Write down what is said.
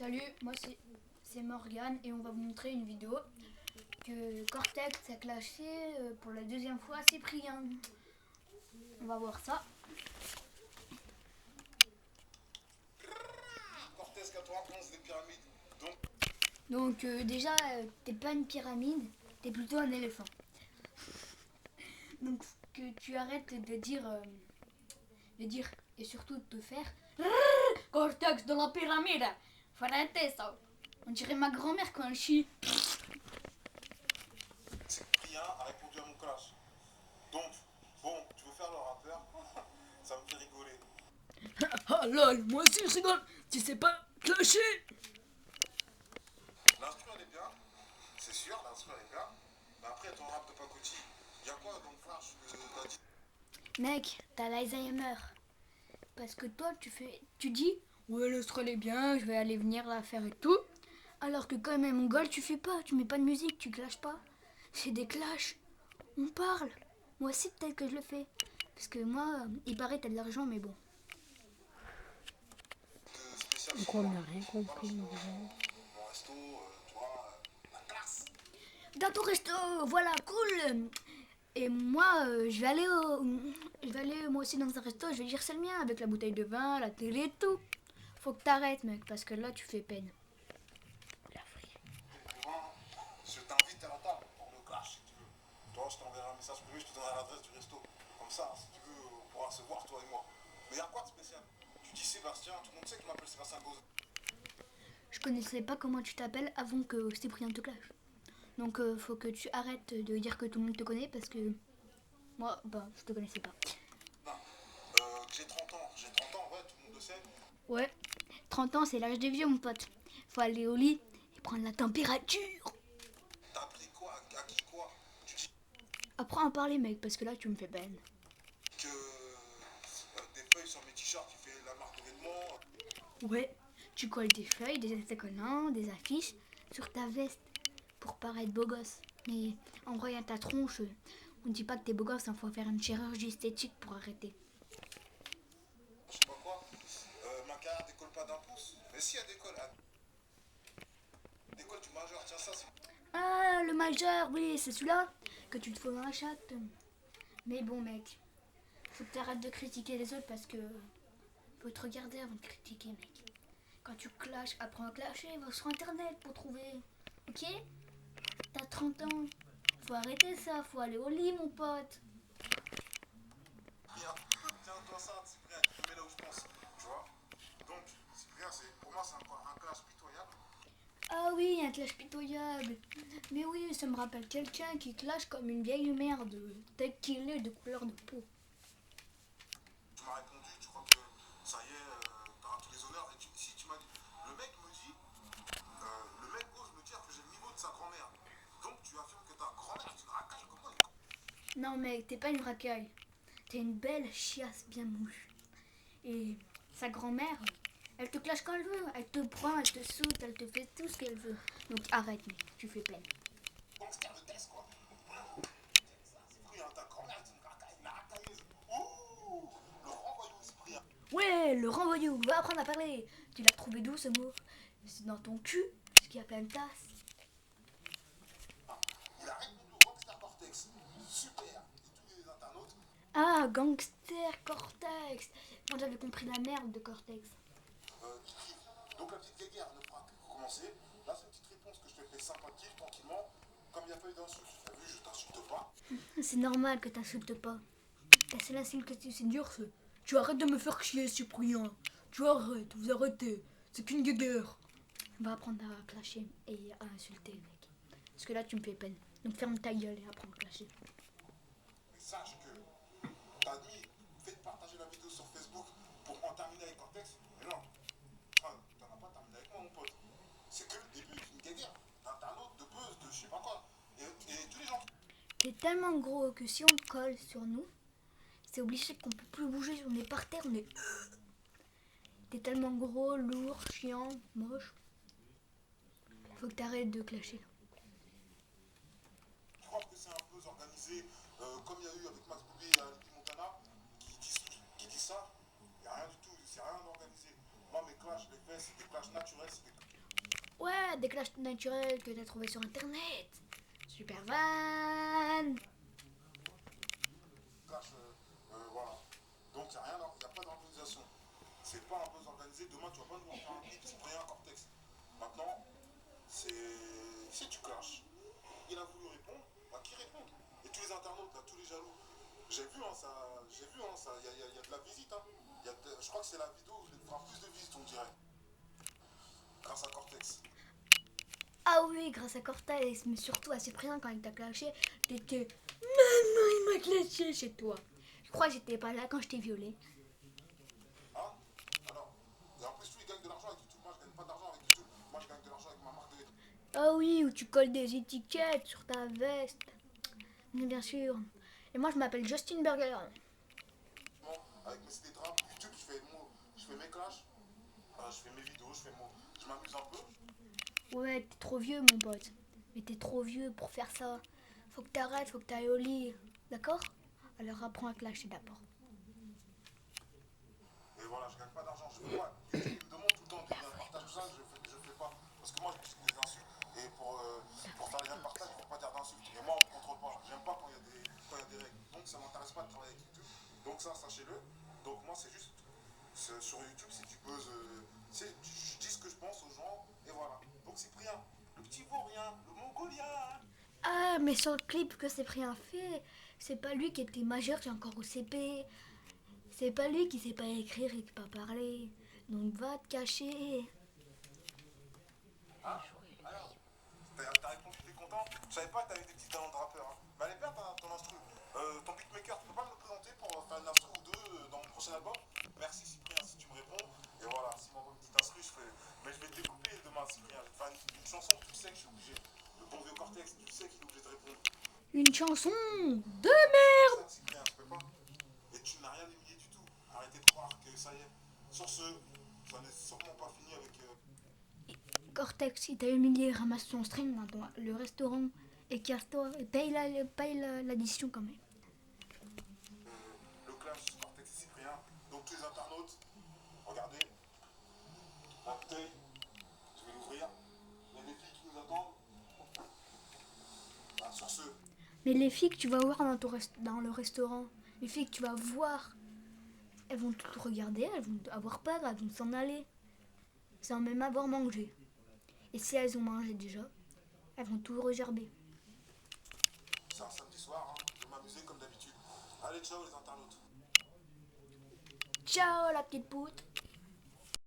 Salut, moi c'est Morgane et on va vous montrer une vidéo que Cortex a clashé pour la deuxième fois à Cyprien. On va voir ça. Cortex 91 des pyramides. Donc déjà, t'es pas une pyramide, t'es plutôt un éléphant. Donc que tu arrêtes de dire et surtout de te faire Cortex de la pyramide. Faut arrêter ça. On dirait ma grand-mère quand elle chie. Cyprien a répondu à mon clash. Donc, bon, tu veux faire le rappeur? Ça me fait rigoler. Ah lol, moi aussi je rigole. Tu sais pas clasher. L'instru elle est bien, c'est sûr, l'instru elle est bien. Mais après ton rap de pacotille, y'a quoi dans le flash t'as dit? Mec, t'as l'Alzheimer. Parce que toi, tu dis, ouais, l'instru elle est bien, je vais aller venir la faire et tout. Alors que quand même, mon goal, tu fais pas, tu mets pas de musique, tu clashes pas. C'est des clashs. On parle. Moi aussi, peut-être que je le fais. Parce que moi, il paraît t'as de l'argent, mais bon. Spécial Donc sur on moi. n'a rien compris. Mon resto, tu vois, la classe. Dans ton resto, voilà, cool. Et moi, je vais aller moi aussi dans un resto, je vais dire c'est le mien, avec la bouteille de vin, la télé et tout. Faut que t'arrêtes, mec, parce que là, tu fais peine. Je t'invite à la table pour le clash si tu veux. Toi, je t'enverrai un message privé, je te donnerai l'adresse du resto. Comme ça, si tu veux, on pourra se voir, toi et moi. Mais y'a quoi de spécial? Tu dis Sébastien, tout le monde sait que je m'appelle Sébastien Gauze. Je connaissais pas comment tu t'appelles avant que Cyprien te clash. Donc faut que tu arrêtes de dire que tout le monde te connaît parce que moi, bah, je te connaissais pas. Non, j'ai 30 ans. J'ai 30 ans, ouais, tout le monde le sait. Ouais, 30 ans, c'est l'âge des vieux, mon pote. Faut aller au lit et prendre la température. T'as appris quoi? À qui quoi? Tu dis Apprends à parler, mec, parce que là, tu me fais peine. que des feuilles sur mes t-shirts, tu fais la marque de vêtements. Ouais, tu colles des feuilles, des autocollants, des affiches sur ta veste pour paraître beau gosse. Mais en voyant ta tronche, on dit pas que t'es beau gosse, il faut faire une chirurgie esthétique pour arrêter. Je sais pas quoi. Ma carrière décolle pas d'un pouce. Mais si elle décolle, elle décolle du majeur. Tiens, ça, c'est. Ah, le majeur, oui, c'est celui-là que tu te fous dans la chatte. Mais bon, mec, faut que t'arrêtes de critiquer les autres parce que faut te regarder avant de critiquer, mec. Quand tu clashes, apprends à clasher, va sur internet pour trouver. Ok? T'as 30 ans. Faut arrêter ça, faut aller au lit, mon pote. Cyprien. Tiens-toi ça, Cyprien, tu te mets là où je pense. Tu vois? Donc, Cyprien, pour moi, c'est un clash pitoyable. Ah oui, un clash pitoyable. Mais oui, ça me rappelle quelqu'un qui clash comme une vieille merde, tel qu'il est de couleur de peau. Tu m'as répondu, tu crois que ça y est, t'auras tous les honneurs. Et si tu m'as dit. Le mec me dit. Le mec ose me dire que j'ai le niveau de sa grand-mère. Donc, tu affirmes que ta grand-mère, tu une racaille comme moi. Non mec, t'es pas une racaille. T'es une belle chiasse bien moulue. Et sa grand-mère, elle te clash quand elle veut. Elle te prend, elle te saute, elle te fait tout ce qu'elle veut. Donc arrête mec, tu fais peine. Gangster de test, quoi. Cyprien, ta grand-mère, c'est une racaille, la racailleuse. Ouh, le renvoyou, Cyprien. Ouais, le renvoyou, va apprendre à parler. Tu l'as trouvé d'où ce mot? C'est dans ton cul, ce qui a plein de tasses. Il a répondu au Rockstar Cortex. Super. Et tous les internautes. Ah, gangster Cortex. Moi j'avais compris la merde de Cortex. Qui kiffe. Donc la petite guerre ne fera que commencer. Là, c'est une petite réponse que je te fais sympathique, tranquillement. Comme il n'y a pas eu d'insulte, t'as vu, je t'insulte pas. C'est normal que t'insultes pas. La seule insulte que tu sais dire, c'est tu arrêtes de me faire chier, Cyprien. Tu arrêtes, vous arrêtez. C'est qu'une guéguerre. On va apprendre à clasher et à insulter, mec. Parce que là, tu me fais peine. Donc ferme ta gueule et apprends à clasher. Mais sache que t'as dit, fais partager la vidéo sur Facebook pour en terminer avec Cortex. Mais non, enfin, t'en as pas terminé avec moi, mon pote. C'est que le début d'une guerre d'internautes, de buzz, de je sais pas quoi. Et tous les gens. T'es tellement gros que si on te colle sur nous, c'est obligé qu'on peut plus bouger. On est par terre, on est. T'es tellement gros, lourd, chiant, moche. Faut que t'arrêtes de clasher. Je crois que c'est un peu organisé, comme il y a eu avec Max Boublil et Alibi Montana, qui disent ça. Il n'y a rien du tout, c'est rien d'organisé. Moi, mes clashs, je les fais, c'est des clashs naturels, c'est des Ouais, des clashs naturels que t'as trouvé sur internet. Super van. Clash, voilà. Donc il n'y a rien, il n'y a pas d'organisation. C'est pas un peu organisé. Demain, tu vas pas nous faire un clip, c'est rien, Cortex. Maintenant, si tu clashes, il a voulu répondre, bah qui répond. Et tous les internautes, là, tous les jaloux. Ça, il y a de la visite, hein. Je crois que c'est la vidéo où il fera plus de visites, on dirait. Grâce à Cortex. Ah oui, grâce à Cortex, mais surtout à Cyprien quand il t'a clashé, t'étais... Maman, il m'a clashé chez toi. Je crois que j'étais pas là quand je t'ai violé. Hein? Alors, et en plus, lui, il gagne de l'argent avec YouTube. Moi, je gagne pas d'argent avec YouTube. Moi, je gagne de l'argent avec ma marque de vêtements. Ah oui, où tu colles des étiquettes sur ta veste. Mais bien sûr. Et moi, je m'appelle Justin Burger. Avec mes CD drap, YouTube, je fais mes clashs, je fais mes vidéos, je m'amuse un peu. Ouais, t'es trop vieux, mon pote. Mais t'es trop vieux pour faire ça. Faut que t'arrêtes, faut que t'ailles au lit. D'accord? Alors apprends à clasher d'abord. Et voilà, je gagne pas d'argent. Je fais pas. YouTube, il me demande tout le temps des liens de partage, tout ça, je fais pas. Parce que moi, je dis des insultes. Et pour faire les liens de partage, il faut pas dire d'insultes. Et moi, on me contrôle pas. J'aime pas quand il y a des règles. Donc, ça m'intéresse pas de travailler avec YouTube. Donc, ça, sachez-le. Donc, moi, c'est juste. Sur YouTube, si tu peux. Je dis ce que je pense aux gens. Et voilà. Donc, c'est rien. Le petit vaurien, le mongolien. Ah, mais sur le clip que Cyprien fait, c'est pas lui qui était majeur, qui est encore au CP. C'est pas lui qui sait pas écrire et qui pas parler. Donc va te cacher. Hein? Alors, t'as répondu, t'es content? Je savais pas que t'avais des petits talents de rappeur. Hein. Mais elle est bien ton instru. Ton beatmaker, tu peux pas me le présenter pour faire une instru ou deux dans mon prochain album? Merci Cyprien si tu me réponds. Et voilà, s'il m'envoie une petite instru, je fais. Mais je vais te découper demain, Cyprien. Je vais te faire une chanson, tu sais que je suis obligé. Le bon vieux Cortex, tu sais qu'il est obligé de répondre. Une chanson de C'est merde. ça, Cyprien, je peux pas. Et tu n'as rien humilié du tout. Arrêtez de croire que ça y est. Sur ce, ça n'est sûrement pas fini avec. Cortex, il t'a humilié, ramasse son string dans le restaurant et casse-toi et paye l'addition quand même. Le clash Cortex et Cyprien. Donc tous les internautes, regardez, la bouteille, je vais l'ouvrir. Il y a des filles qui nous attendent. Bah, sur ce, Mais les filles que tu vas voir dans le restaurant, les filles que tu vas voir, elles vont te regarder, elles vont avoir peur, elles vont s'en aller, sans même avoir mangé. Et si elles ont mangé déjà, elles vont tout regerber. c'est un samedi soir, hein. Je vais m'amuser comme d'habitude. Allez, ciao les internautes. Ciao la petite poutre.